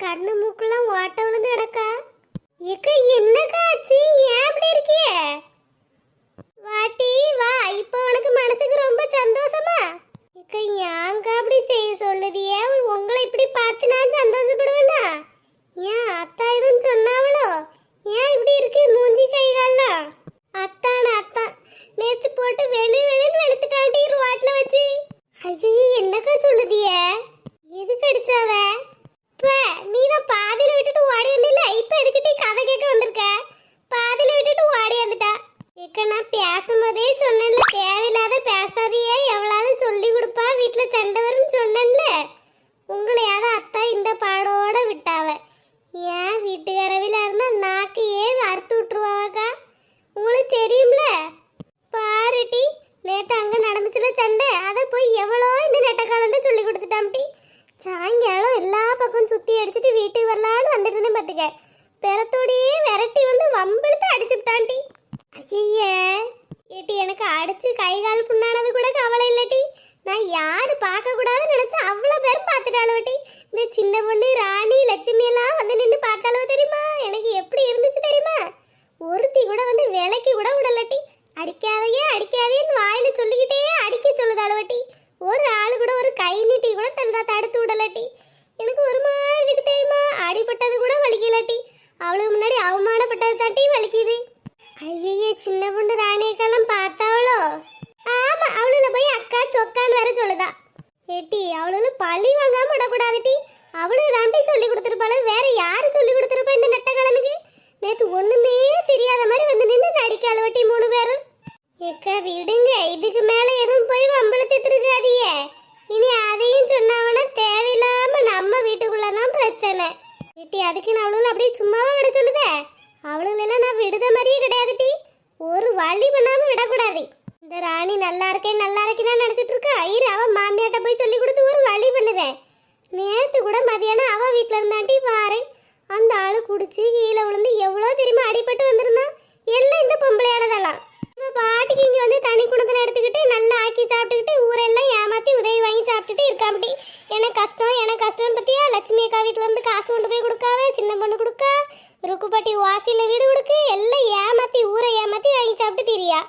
கண்ணு மூக்கெல்லாம் ஓட்ட விழுந்து கிடக்கா. ஏக்கா என்னக்கா ஆச்சு? ஏன் அப்படி இருக்கிய? வாட்டி வா, இப்போ உனக்கு மனசுக்கு ரொம்ப சந்தோஷமா? ஏக்கா ஏங்க அப்படி செய்ய சொல்லுதியே? உங்களை இப்படி பார்த்து நான் சந்தோஷப்படுவேனா? ஏன் அத்தா எதுவும் சொன்னாவளோ? ஏன் இப்படி இருக்கு மூஞ்சி கைகாலாம்? அத்தான் நேத்து போட்டு வெளின்னு வெளுத்துட்டாண்டி ரோட்ல வச்சு. ஐயோ என்னக்கா சொல்லுதிய? எதுக்கு அடிச்சாவ? நீ தான் பாதியில விட்டுட்டு ஓடி வந்தில்ல, இப்ப எதுக்கிட்டே கதை கேட்க வந்திருக்க? பாதியில விட்டுட்டு ஓடி வந்துட்டா. ஏக்க நான் பேசும்போதே சொன்னேன்ல, தேவையில்லாத பேசாதையே, எவ்வளவு சொல்லி கொடுப்பா, வீட்டுல சண்டை வரும்னு சொன்னேன்ல. உங்களையாவது அத்தா இந்த பாடோட விட்டாவ. ஏன் வீட்டுக்காரவில இருந்தா நாக்கையே அறுத்து விட்டுருவாக்கா. உங்களுக்கு தெரியும்ல. பாருட்டி, நேற்று அங்கே நடந்துச்சுல சண்டை, அதை போய் எவ்வளோ இந்த நெட்டக்காலன்ட்டு சொல்லி கொடுத்துட்டாம்டி. சாயங்காலம் எல்லா பக்கம் சுற்றி அடிச்சுட்டு வீட்டுக்கு வரலான்னு வந்துட்டு இருந்தேன் பார்த்துக்க. பெறத்தோடையே விரட்டி வந்து வம்பிழுத்து அடிச்சுட்டான்டி. ஐயே ஏட்டி, எனக்கு அடிச்சு கை கால் புண்ணானது கூட கவலை இல்லட்டி. நான் யாரு பார்க்கக்கூடாதுன்னு நினச்சா அவ்வளோ பேரும் பார்த்துட்டாளோட்டி. இந்த சின்ன பொண்ணு ராணி லட்சுமி எல்லாம் வந்து நின்று பார்த்தாலோ தெரியுமா? எனக்கு எப்படி இருந்துச்சு தெரியுமா? ஒருத்தி கூட வந்து விலைக்கு கூட விடலட்டி. அடிக்காதையேன்னு வாயில சொல்லிக்கிட்டே அடிக்க சொல்லுதாளவட்டி. ஒரு ஆளு கூட ஒரு கை நீட்டி கூட தந்தா தடுத்து விடலட்டி. எனக்கு ஒரு மாதிரி இருக்கு தெரியுமா? அடிப்பட்டது கூட வலிக்கலட்டி. அவளுக்கு முன்னாடி அவமானப்பட்டது தாட்டி வலிக்குது. ஐயே சின்ன பொண்ணு ராணியக்கெல்லாம் பார்த்தாவளோ? ஆமா, அவளுல போய் அக்கா சொக்கான்னு வேற சொல்லுதா. ஏட்டி அவளுல பழி வாங்காம விடக்கூடாதுட்டி. அவளுக்கு தாண்டி சொல்லி கொடுத்துருப்பாளு, வேற யாரு சொல்லி கொடுத்துருப்பா இந்த நெட்டக்காலனுக்கு? நேற்று ஒண்ணுமே தெரியாத மாதிரி வந்து நின்று நடிக்காளவட்டி 3 பேரும். ஏக்கா விடுங்க, இதுக்கு மேல எதுவும் போய் வம்பளத்திட்டு இருக்காதியே. இனி அதையும் சொன்னாவனா தேவையில்லாம நம்ம வீட்டுக்குள்ளதான் பிரச்சனை. ஏட்டி அதுக்கு நான் அவளுல அப்படியே சும்மாவா விட சொல்லுதே? அவளுகளெல்லாம் நான் விடுத மாதிரியே கிடையாதுட்டி. ஒரு வழி பண்ணாம விடக்கூடாது. இந்த ராணி நல்லா இருக்கேன்னு நினைச்சிட்டு இருக்கா. ஐயர் அவ மாமியாட்ட போய் சொல்லி கொடுத்து ஒரு வழி பண்ணுதேன். நேற்று கூட மதியானம் அவ வீட்டில் இருந்தாண்டி பாரு. அந்த ஆளு குடிச்சு கீழே விழுந்து எவ்வளோ தெரியுமா அடிபட்டு வந்திருந்தான். எல்லாம் இந்த பொம்பளையானதெல்லாம். இவன் பாட்டுக்கு இங்கே வந்து தனி குணத்தில் எடுத்துக்கிட்டு நல்லா ஆக்கி சாப்பிட்டுக்கிட்டு ஊரெல்லாம் ஏமாற்றி உதவி வாங்கி சாப்பிட்டுட்டு இருக்காம்படி. எனக்கு கஷ்டம்னு பற்றியா? லட்சுமி அக்கா வீட்டில் இருந்து காசு கொண்டு போய் கொடுக்காவ, சின்ன பொண்ணு கொடுக்கா, ருக்குப்பட்டி வாசியில் வீடு கொடுக்கு, எல்லாம் ஏமாற்றி ஊரை ஏமாற்றி வாங்கி சாப்பிட்டு திரியா.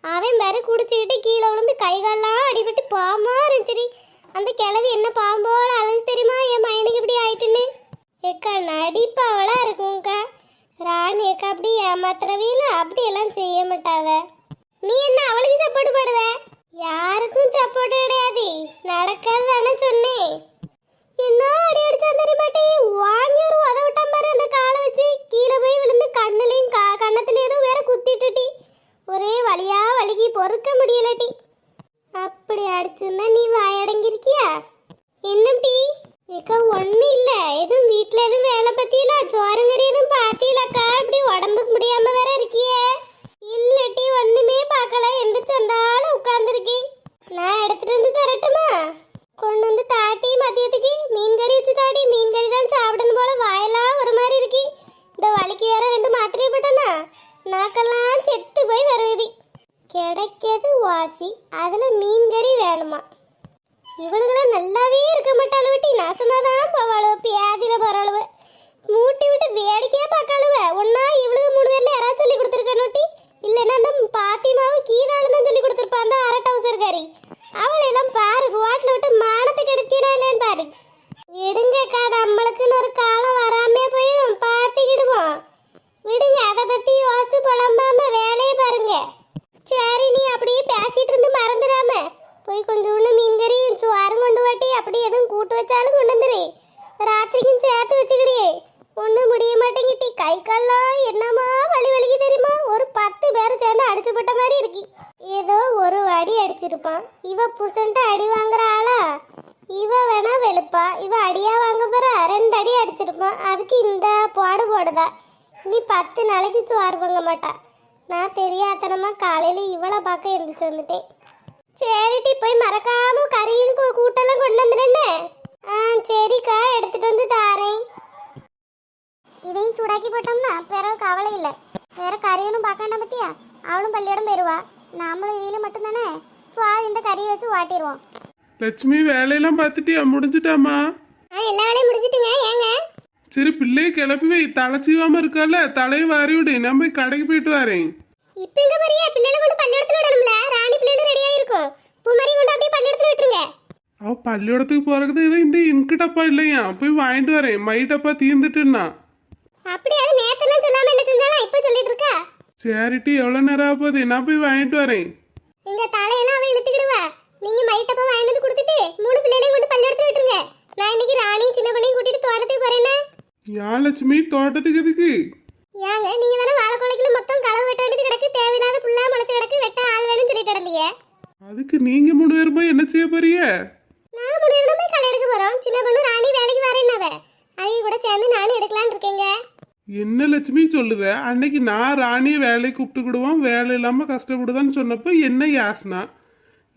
அவன் வேற குடிச்சுக்கிட்டு கீழே விழுந்து கைகாலெல்லாம் அடிபட்டு பாவமா இருந்துச்சு. அந்த கிழவி என்ன பாம்போல அழுது தெரியுமா என் பையனுக்கு இப்படி ஆயிட்டுன்னு. ஏக்கா நடிப்பாவளா இருக்கும்க்கா. ராணி ஏக்கா அப்படி ஏமாத்துறவையில அப்படியெல்லாம் செய்ய மாட்டாவ. நீ என்ன அவளுக்கு சப்போர்ட் பண்ணுவ? யாருக்கும் சப்போர்ட் கிடையாது, நடக்காது தானே சொன்னேன். என்ன அடி அடிச்சா தெரியுமாட்டி? வாங்கி ஒரு உத விட்டான் பாரு அந்த காலை வச்சு. கீழே போய் விழுந்து கண்ணுலையும் கண்ணத்துலேயும் எதுவும் வேற குத்திட்டுட்டி. ஒரே வலிக்கு பொறுக்க முடியலட்டி. அப்படி அடிச்சுன்னா நீ வாயடங்கிருக்கியா? என்னம் டீ? ஏக்கா ஒன்றும் இல்லை, எதுவும் வீட்டில் எதுவும் வேலை பற்றியில சோறுங்கறி எதுவும் பார்த்தீங்களாக்கா? இப்படி உடம்புக்கு முடியாம வேற இருக்கியே? இல்லட்டி ஒன்றுமே பார்க்கல, எந்திரிச்சு வந்தாலும் உட்காந்துருக்கேன். நான் எடுத்துட்டு வந்து தரட்டுமா? கொண்டு வந்து தாட்டி மதியத்துக்கு மீன் கறி வச்சு தாட்டி. மீன் கறி தான் சாப்பிடணும் போல, வாயெல்லாம் ஒரு மாதிரி இருக்கு. இந்த வலிக்கு வேற 2 மாத்திரை போட்டேன்னா நாக்கெல்லாம் செத்து போய் வருது. கிடைக்கிறது வாசி, அதில் மீன் கறி வேணுமா? இவளுகெல்லாம் நல்லாவே இருக்க மாட்டாளுவட்டி. நாசமாதான் போவாளுவ, பியாதியில் போறாளுவ. மூட்டி விட்டு வேடிக்கையாக பார்க்காளுவ. ஒன்னா இவளுக்கு 3 பேர்ல யாராவது சொல்லி கொடுத்துருக்கணுட்டி. இல்லைன்னா அந்த பாத்திமாவும் கீதாலும் தான் சொல்லி கொடுத்துருப்பா, அந்த அரட்டவுசர் கறி. அவளையெல்லாம் பாரு ரோட்டில் விட்டு மானத்துக்கு எடுத்தினா இல்லைன்னு பாரு. விடுங்கக்கா, நம்மளுக்குன்னு ஒரு காலம் வராமே போயிடும், பார்த்துக்கிடுவோம். விடுங்க, அதை பற்றி யோசிச்சு புலம்பாம வேலையை பாருங்க. சரி, நீ அப்படியே பேசிட்டு இருந்து மறந்துடாம போய் கொஞ்சோண்டு மீன் கறி சோறு கொண்டு வாட்டி. அப்படி எதுவும் கூட்டு வச்சாலும் கொண்டு வந்துரு. ராத்திரிக்கும் சேர்த்து வச்சுக்கிடியே. ஒன்றும் முடிய மாட்டேங்கிட்டி. கை கால்லாம் என்னமா வலிக்கு தெரியுமா? ஒரு 10 பேர் சேர்ந்து அடிச்சு போட்ட மாதிரி இருக்கு. ஏதோ ஒரு அடி அடிச்சிருப்பான். இவ புசன்ட்டு அடி வாங்குற ஆளா? இவ வேணா வெளுப்பா, இவ அடியா வாங்க போற 2 அடி அடிச்சிருப்பான். அதுக்கு இந்த போடுதா. நீ 10 நாளைக்கு சோறு வாங்க மாட்டா. நான் தெரியாதனமா காலையில இவளை பார்க்க எழுந்திரிச்சு வந்துட்டேன். சரிட்டி, போய் மறக்காம கறியும் கூட்டெல்லாம் கொண்டு வந்துடுன்னு. சரிக்கா, எடுத்துட்டு வந்து தாரேன். இதையும் சூடாக்கி போட்டோம்னா பிறகு கவலை இல்லை. வேற கறியொன்னும் பார்க்க வேண்டாம் பத்தியா? அவளும் பள்ளியோடம் போயிடுவா, நாமளும் இவையில மட்டும்தானே. இந்த கறியை வச்சு வாட்டிடுவோம். லட்சுமி வேலையெல்லாம் பார்த்துட்டியா? முடிஞ்சிட்டாமா? எல்லா வேலையும் முடிஞ்சிட்டுங்க. ஏங்க சரி பிள்ளையை கிளப்பி வை, தலை சீவாம இருக்கால, தலையை வாரி விடு, நான் போய் கடைக்கு போயிட்டு வரேன். இப்ப எங்க போறியா? பிள்ளைகளை கொண்டு பள்ளிக்கூடத்துல விடணும்ல. ராணி பிள்ளைகள் ரெடியா இருக்கும். பூமாரி கொண்டு அப்படியே பள்ளிக்கூடத்துல விட்டுருங்க. அவ பள்ளிக்கூடத்துக்கு போறதுக்கு ஏதோ இந்த இன்கு டப்பா இல்லையா, போய் வாங்கிட்டு வரேன். மை டப்பா தீர்ந்துட்டுன்னா. அப்படியே அது நேத்தெல்லாம் சொல்லாம என்ன செஞ்சாலும் இப்ப சொல்லிட்டு இருக்கா. சரிட்டி, எவ்வளவு நேரம் ஆக போகுது, நான் போய் வாங்கிட்டு வரேன். எங்க தலையெல்லாம் அவ இழுத்துக்கிடுவா. நீங்க மைட்டப்பா வாங்கிட்டு கொடுத்துட்டு 3 பிள்ளைகளையும் கொண்டு பள்ளிக்கூடத்துல விட்டுருங்க. நான் இன்னைக்கு ராணியும் சின்ன பொண்ணையும் கூட்டிட்டு தோட்டத்துக்கு போறேன்னா. ஏன் லட்சுமி தோட்டத்துக்கு எதுக்கு? ஏங்க நீங்க தானே வாழைக்கொலைக்குள்ள மொத்தம் களவு வெட்ட வேண்டியது கிடக்கு, தேவையில்லாத புல்லா முளைச்சு கிடக்கு, வெட்ட ஆள் வேணும்னு சொல்லிட்டு நடந்தீங்க. அதுக்கு நீங்க 3 பேரும் போய் என்ன செய்ய போறீங்க? நான் முடிவு போய் களை எடுக்க போறோம். சின்ன பொண்ணு ராணி வேலைக்கு வரேன்னாவ. அவங்க கூட சேர்ந்து நானும் எடுக்கலான்னு இருக்கேங்க. என்ன லட்சுமி சொல்லுத? அன்னைக்கு நான் ராணியை வேலைக்கு கூப்பிட்டுக்கிடுவோம், வேலை இல்லாம கஷ்டப்படுதான்னு சொன்னப்ப என்ன யாசனா?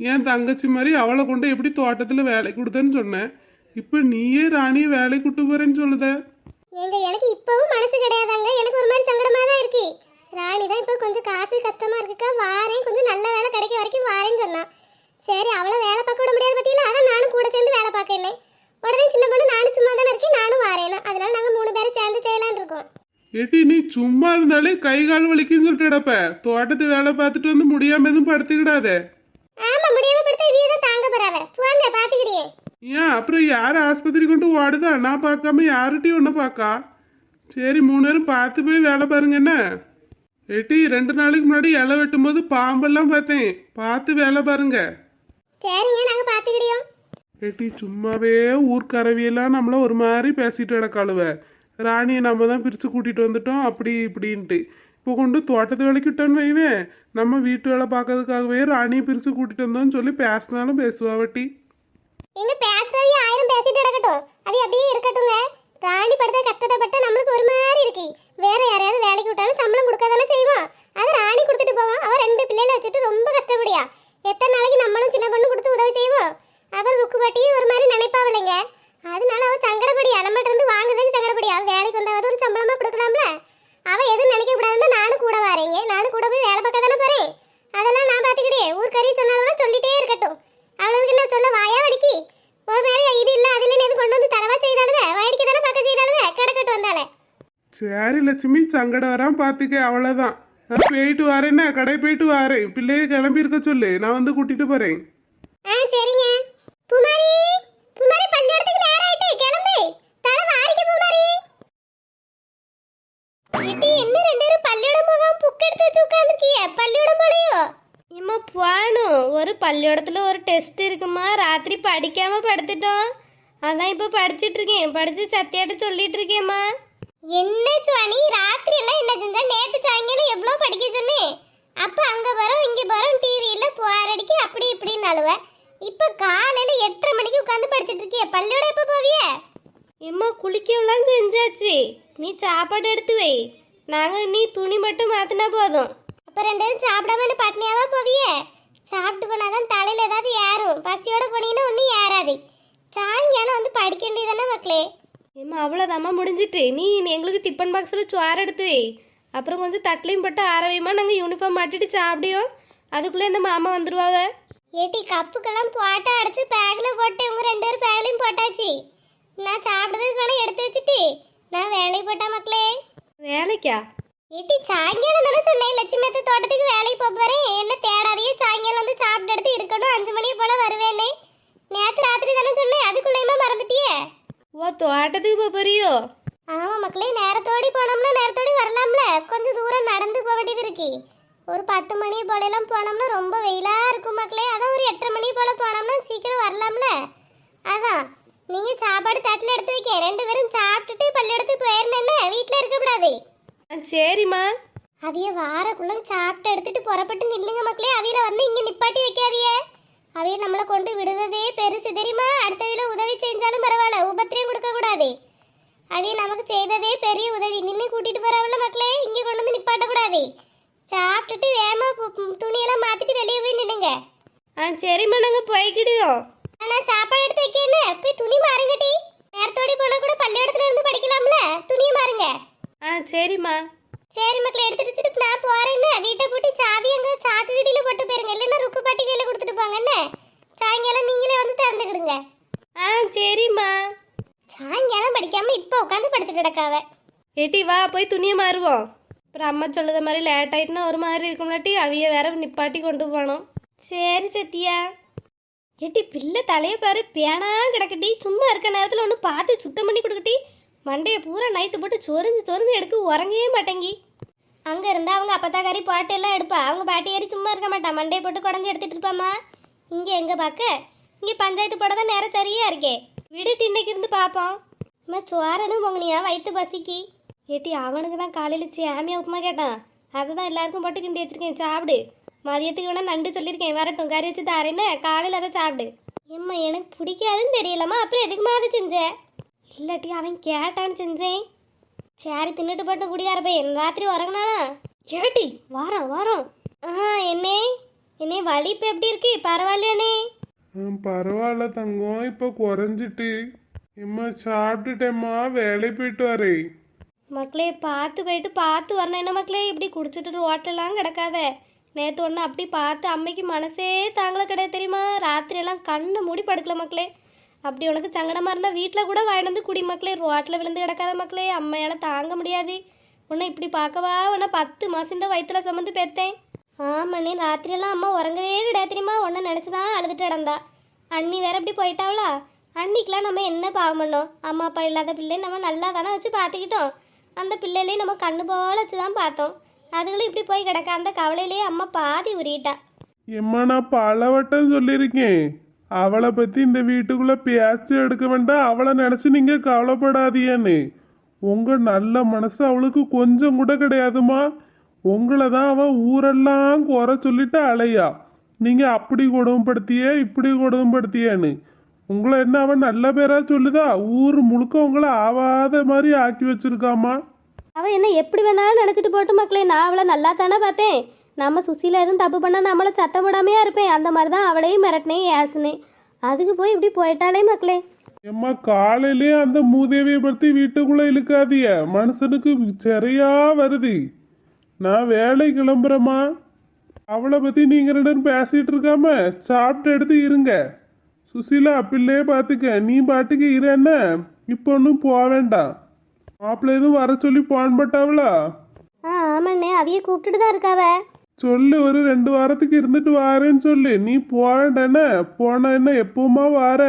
என் தங்கச்சி மாதிரி அவளை கொண்டு எப்படி தோட்டத்துல வேலை கொடுத்தேன்னு சொன்னேன். இப்ப நீயே ராணியை வேலைக்கு கூட்டு போறேன்னு சொல்லுத. ஏங்க எனக்கு இப்பவும் மனசு கிடையாதாங்க. எனக்கு ஒரு மாதிரி சங்கடமா தான் இருக்கு. ராணி தான் இப்போ கொஞ்சம் காசு கஷ்டமா இருக்குக்கா, வாரேன் கொஞ்சம் நல்ல வேலை கிடைக்க வரைக்கும் வாரேன்னு சொன்னா. சரி அவளை வேலை பார்க்க விட முடியாது பத்தியில, அதான் நானும் கூட சேர்ந்து வேலை பார்க்கறேன். உடனே சின்ன பொண்ணு நானும் சும்மா தானே இருக்கேன், நானும் வாரேனா. அதனால நாங்க 3 பேரும் சேர்ந்து செய்யலான்னு இருக்கோம். ஏட்டி நீ சும்மா இருந்தாலே கை கால் வலிக்குன்னு சொல்லிட்டு கிடப்ப. தோட்டத்து வேலை பார்த்துட்டு வந்து முடியாம எதுவும் படுத்துக்கிடாத. ஆமா முடியாம படுத்த இவிய தான் தாங்க போறாவ. போங்க பாத்துக்கிறியே. ஏன் அப்புறம் யார் ஆஸ்பத்திரி கொண்டு ஓடுதா? நான் பார்க்காம யார்கிட்டயும் ஒன்னும் பார்க்கா. சரி 3 பேரும் பார்த்து போய் வேலை பாருங்க என்ன. ஏட்டி 2 நாளைக்கு முன்னாடி இலை வெட்டும் போது பாம்பெல்லாம் பார்த்தேன், பார்த்து வேலை பாருங்க. சரிங்க நாங்க பாத்துக்கிறியோம். ஏட்டி சும்மாவே ஊர்க்கறவியெல்லாம் நம்மள ஒரு மாதிரி பேசிட்டு கிடக்காளுவ. ராணியை நம்ம தான் பிரித்து கூட்டிகிட்டு வந்துட்டோம் அப்படி இப்படின்ட்டு. இப்போ கொண்டு தோட்டத்து வேலைக்கு விட்டோன்னு வைவேன், நம்ம வீட்டு வேலை பார்க்கறதுக்காகவே ராணியை பிரித்து கூட்டிகிட்டு வந்தோம்னு சொல்லி பேசினாலும் பேசுவா வட்டி. எங்க பேசுறவி 1000 பேசிட்டு கிடக்கட்டும், அவி அப்படியே இருக்கட்டுங்க. ராணி படுத்த கஷ்டத்தை பட்ட நம்மளுக்கு ஒரு மாதிரி இருக்கு. வேற யாரையாவது வேலைக்கு விட்டாலும் சம்பளம் கொடுக்க தானே செய்வோம். அது ராணி கொடுத்துட்டு போவோம். அவ 2 பிள்ளைகளை வச்சுட்டு ரொம்ப கஷ்டப்படியா. எத்தனை நாளைக்கு நம்மளும் சின்ன பொண்ணு கொடுத்து உதவி செய்வோம். அவர் ருக்கு பாட்டியும் ஒரு மாதிரி நினைப்பாவில்லைங்க. அதனால அவ சங்கடப்படியா, நம்மகிட்ட இருந்து வாங்குதுன்னு சங்கடப்படியா. வேலைக்கு வந்தாவது ஒரு சம்பளமா கொடுக்கலாம்ல. அவ எதுவும் நினைக்க கூடாதுன்னு நானும் கூட வரேங்க. நானும் கூட போய் வேலை பார்க்க தானே போறேன். அதெல்லாம் நான் பாத்துக்கிட்டே ஊர்க்கறி சொன்னாலும் சொல்லிட்டே இருக்கட்டும். அவளுக்கு என்ன சொல்ல வாயா வடிக்கி. ஒரு மாதிரி இது இல்ல அது இல்லைன்னு எது கொண்டு வந்து தரவா செய்தாலுவே, வாடிக்கை தானே பார்க்க செய்தாலுவே, கிடக்கட்டு வந்தாலே. சரி லட்சுமி சங்கடம் வராம பார்த்துக்க, அவ்வளோதான். நான் போயிட்டு வரேன்னா கடை போயிட்டு வரேன். பிள்ளைய கிளம்பி இருக்க சொல்லு, நான் வந்து கூட்டிட்டு போறேன். சரிங்க. பூமாரி பூமாரி பள்ளியோடத்துக்கு நேரம் ஆயிட்டு, கிளம்பு. தலை வாரிக்க பூமாரி. இது என்ன 2 பேரும் பள்ளியோடம் போகாம புக் எடுத்து வச்சு உட்கார்ந்திருக்கீங்க? பள்ளியோடம் போலையோ? இம்மா போகணும். ஒரு பள்ளிக்கூடத்தில் ஒரு டெஸ்ட் இருக்குமா, ராத்திரி படிக்காமல் படுத்துட்டோம். அதான் இப்போ படிச்சுட்டு இருக்கேன். படித்து சத்தியாட்ட சொல்லிட்டு இருக்கேம்மா. என்ன சுவாணி ராத்திரி எல்லாம் என்ன செஞ்சா? நேத்து சாயங்காலம் எவ்வளோ படிக்க சொன்னேன். அப்போ அங்கே போகிறோம் இங்கே போகிறோம் டிவியில் போராடிக்கு அப்படி இப்படின்னு அழுவ. இப்போ காலையில் 8:30 மணிக்கு உட்காந்து படிச்சுட்டு இருக்கிய. பள்ளியோட எப்போ போவிய? இம்மா குளிக்கலாம் செஞ்சாச்சு. நீ சாப்பாடு எடுத்து வை. நாங்கள் நீ துணி மட்டும் மாற்றினா போதும். அப்போ 2 பேரும் சாப்பிடாம பட்னியாவா போவிய? சாப்பிட்டு போனாதான் தலையில் ஏதாவது ஏறும். பசியோட போனீங்கன்னா ஒன்றும் ஏறாது. சாயங்காலம் வந்து படிக்க வேண்டியதானே மக்களே. இம்மா அவ்வளோதாம்மா முடிஞ்சிட்டு. நீ எங்களுக்கு டிஃபன் பாக்ஸில் சோறு எடுத்து வை. அப்புறம் கொஞ்சம் தட்டிலையும் போட்டு ஆரவையுமா நாங்கள் யூனிஃபார்ம் மாட்டிட்டு சாப்பிடியோம். அதுக்குள்ளே இந்த மாமா வந்துடுவாவ. ஏட்டி கப்புக்கெல்லாம் போட்டா அடைச்சு பேக்கில் போட்டு உங்க 2 பேரும் பேக்லையும் போட்டாச்சு. நான் சாப்பிட்றதுக்கு வேணா எடுத்து வச்சுட்டு நான் வேலைக்கு போட்டா மக்களே. வேலைக்கா? ஏட்டி சாயங்காலம் தானே சொன்னேன் லட்சுமி தோட்டத்துக்கு வேலைக்கு போறேன். என்ன தேடாதையே சாயங்காலம் வந்து சாப்பிட்டு எடுத்து இருக்கணும். 5 மணி போல வருவேன்னு நேற்று ராத்திரி தானே சொன்னேன். அதுக்குள்ளேயுமா மறந்துட்டியே? ஓ தோட்டத்துக்கு போறியோ? ஆமா மக்களே, நேரத்தோடி போனோம்னா நேரத்தோடி வரலாம்ல. கொஞ்சம் தூரம் நடந்து போக வேண்டியது இருக்கு. ஒரு 10 மணி போல எல்லாம் போனோம்னா ரொம்ப வெயிலா இருக்கும் மக்களே. அதான் ஒரு 8:30 மணி போல போனோம்னா சீக்கிரம் வரலாம்ல. அதான் நீங்க சாப்பாடு தட்டில் எடுத்து வைக்க. 2 பேரும் சாப்பிட்டுட்டு பள்ளியோடத்துக்கு போயிருந்தேன்னு வீட்டில் இருக்கக்கூடாது. சரிம்மா. அவிய வாரக்குள்ள சாப்பிட்டு எடுத்துட்டு புறப்பட்டு நில்லுங்க மக்களே. அவியில வந்து இங்க நிப்பாட்டி வைக்காதிய. அவிய நம்மளை கொண்டு விடுறதே பெருசு தெரியுமா? அடுத்தவில உதவி செஞ்சாலும் பரவாயில்ல, உபத்திரியம் கொடுக்க கூடாது. அவிய நமக்கு செய்ததே பெரிய உதவி. நின்று கூட்டிட்டு போறவள மக்களே இங்க கொண்டு வந்து நிப்பாட்ட கூடாது. சாப்பிட்டுட்டு வேமா துணியெல்லாம் மாத்திட்டு வெளியே போய் நில்லுங்க. சரிம்மா நாங்கள் போய்க்கிடுவோம். நான் சாப்பாடு எடுத்து வைக்கேன்னு போய் துணி மாறுங்கட்டி. நேரத்தோடி போனா கூட பள்ளியோடத்துல இருந்து படிக்கலாம்ல. துணியை மாறுங்க. சரிம்மா. சரி மக்களே எடுத்துட்டு வச்சுட்டு நான் போறேன்னு வீட்டை போட்டு சாவி அங்க சாக்கு கடியில போட்டு போயிருங்க. இல்லைன்னா ருக்கு பாட்டி கையில கொடுத்துட்டு போங்க. என்ன சாயங்காலம் நீங்களே வந்து திறந்துக்கிடுங்க. சரிம்மா. சாயங்காலம் படிக்காம இப்போ உட்காந்து படிச்சுட்டு கிடக்காவ. ஏட்டி வா போய் துணியை மாறுவோம். அப்புறம் அம்மா சொல்லுத மாதிரி லேட் ஆயிட்டுனா ஒரு மாதிரி இருக்கும்லாட்டி அவிய வேற நிப்பாட்டி கொண்டு போனோம். சரி சத்தியா. ஏட்டி பிள்ளை தலையை பாரு பேனா கிடக்கட்டி. சும்மா இருக்க நேரத்தில் ஒன்று பார்த்து சுத்தம் பண்ணி கொடுக்கட்டி. மண்டையை பூரா நைட்டு போட்டு சொரிஞ்சு எடுக்க உறங்கவே மாட்டேங்கி. அங்கே இருந்தால் அவங்க அப்பத்தாக்காரி பாட்டு எல்லாம் எடுப்பா. அவங்க பாட்டி ஏறி சும்மா இருக்க மாட்டா, மண்டையை போட்டு குடஞ்சி எடுத்துட்டு இருப்பாம்மா. இங்கே எங்கே பார்க்க, இங்கே பஞ்சாயத்து போட தான் நேரம் சரியா இருக்கே. விடுட்டு இன்னைக்கு இருந்து பார்ப்போம். அம்மா சோறு எதுவும் பொங்கனியா வயிற்று பசிக்கு? ஏட்டி அவனுக்கு தான் காலையில் சேமியா உப்புமா கேட்டான். அதை தான் எல்லாருக்கும் போட்டு கிண்டி வச்சிருக்கேன், சாப்பிடு. மதியத்துக்கு வேணா நண்டு சொல்லியிருக்கேன், வரட்டும் கறி வச்சு தாரேன்னு. காலையில் அதை சாப்பிடு. ஏம்மா எனக்கு பிடிக்காதுன்னு தெரியலம்மா, அப்புறம் எதுக்குமா அதை செஞ்சேன்? இல்லாட்டி அவன் கேட்டான்னு செஞ்சேன். சரி தின்னுட்டு போட்டு குடியார போய் ராத்திரி உறங்கினானா? ஏட்டி வாரம் என்னே வலி இப்போ எப்படி இருக்கு? பரவாயில்லையானே? பரவாயில்ல தங்கம், இப்போ குறைஞ்சிட்டு. எம்மா சாப்பிட்டுட்டேம்மா, வேலை போயிட்டு வரேன். மக்களே பார்த்து வரணும். என்ன மக்களே இப்படி குடிச்சிட்டு ரோட்டெல்லாம் கிடக்காத. நேற்று ஒன்று அப்படி பார்த்து அம்மைக்கு மனசே தாங்கள கிடையாது தெரியுமா. ராத்திரியெல்லாம் கண்ணை மூடி படுக்கல மக்களே. அப்படி உனக்கு சங்கடமாக இருந்தால் வீட்டில் கூட வாங்கிட்டு வந்து குடி மக்களே. ரோட்டில் விழுந்து கிடக்காத மக்களே, அம்மையால் தாங்க முடியாது. உன்னை இப்படி பார்க்கவா உன்னை 10 மாதம் இந்த வயிற்றுல சுமந்து பெற்றேன். ஆமாண்ணே, ராத்திரியெல்லாம் அம்மா உறங்கவே கிடையாது தெரியுமா. உன்னை நினச்சி தான் அழுதுட்டு கிடந்தா. அண்ணி வேற இப்படி போயிட்டாவளா. அன்னிக்கெலாம் நம்ம என்ன பாவம் பண்ணோம்? அம்மா அப்பா இல்லாத பிள்ளை நம்ம நல்லா தானே வச்சு பார்த்துக்கிட்டோம். அந்த பிள்ளையிலேயே நம்ம கண்ணு போல வச்சு தான் பார்த்தோம். அதுகளும் இப்படி போய் கிடக்க. அந்த கவலையிலேயே அம்மா பாதி உரியிட்டா. எம்மா நான் பலவட்டம் சொல்லியிருக்கேன், அவளை பற்றி இந்த வீட்டுக்குள்ளே பேச்சு எடுக்க வேண்டாம், அவளை நினச்சி நீங்கள் கவலைப்படாதீன்னு. உங்கள் நல்ல மனசு அவளுக்கு கொஞ்சம் கூட கிடையாதுமா. உங்களை தான் அவள் ஊரெல்லாம் குறை சொல்லிட்டு அலையா. நீங்கள் அப்படி கொடுமைப்படுத்தியே இப்படி கொடுமைப்படுத்தியேன்னு. உங்களை என்ன அவன் நல்ல பேரா சொல்லுதா? ஊர் முழுக்க உங்களை ஆவாத மாதிரி ஆக்கி வச்சிருக்காமா. அவன் என்ன எப்படி வேணாலும் நினச்சிட்டு போட்டு மக்களே. நான் அவளை நல்லா தானே பார்த்தேன். நம்ம சுசியில் எதுவும் தப்பு பண்ணால் நம்மளை சத்தம் போடாமையா இருப்பேன். அந்த மாதிரி தான் அவளையும் மிரட்டினேன், ஏசுனேன். அதுக்கு போய் இப்படி போயிட்டாலே மக்களே. எம்மா காலையிலே அந்த மூதேவியை பற்றி வீட்டுக்குள்ளே இழுக்காதிய, மனுஷனுக்கு சரியா வருது. நான் வேலை கிளம்புறேம்மா. அவளை பற்றி நீங்கள் 2 பேரும் பேசிகிட்டு இருக்காம சாப்பிட்டு எடுத்து இருங்க. சுசீலா பிள்ளையே பார்த்துக்க, நீ பாட்டுக்கு இரு. என்ன இப்போ ஒன்றும் போக வேண்டாம். மாப்பிள்ளை எதுவும் வர சொல்லி போன் பட்டாவளா? ஆமாண்ணே, அவைய கூப்பிட்டுட்டு தான் இருக்காவ. சொல்லு, ஒரு 2 வாரத்துக்கு இருந்துட்டு வாரேன்னு சொல்லு. நீ போக வேண்டானே, போன என்ன எப்பவுமா வார.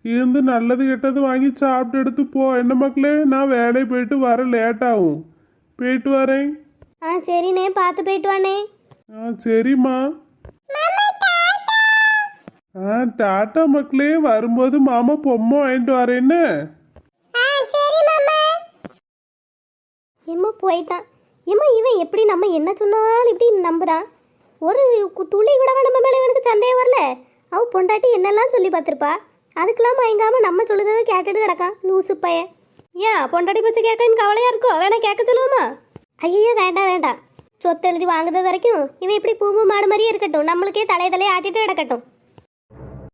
இருந்து நல்லது கெட்டது வாங்கி சாப்பிட்டு எடுத்து போ. என்ன மக்களே, நான் வேலையை போயிட்டு வர லேட் ஆகும். போயிட்டு வரேன். சரிண்ணே, பார்த்து போயிட்டு வாண்ணே. சரிம்மா. டாட்டா மக்களே, வரும்போது மாமா பொம்மை வாங்கிட்டு வரேன்னு. எம்மா போயிட்டான். ஏம்மா இவன் எப்படி நம்ம என்ன சொன்னாலும் இப்படி நம்புறான்? ஒரு துளி கூட நம்ம மேலே இவனுக்கு சந்தேகம் வரல. அவ பொண்டாட்டி என்னெல்லாம் சொல்லி பார்த்துருப்பா. அதுக்கெல்லாம் மயங்காம நம்ம சொல்லுறதை கேட்டுட்டு கிடக்கான் லூசு பையன். ஏன் பொண்டாட்டி பச்சு கேட்கன்னு கவலையாக இருக்கோ? வேணா கேட்க சொல்லுவோமா? ஐயோ வேண்டாம். சொத்து எழுதி வாங்குறது வரைக்கும் இவன் இப்படி பூம்பு மாடு மாதிரியே இருக்கட்டும். நம்மளுக்கே தலையை ஆட்டிட்டு கிடக்கட்டும்.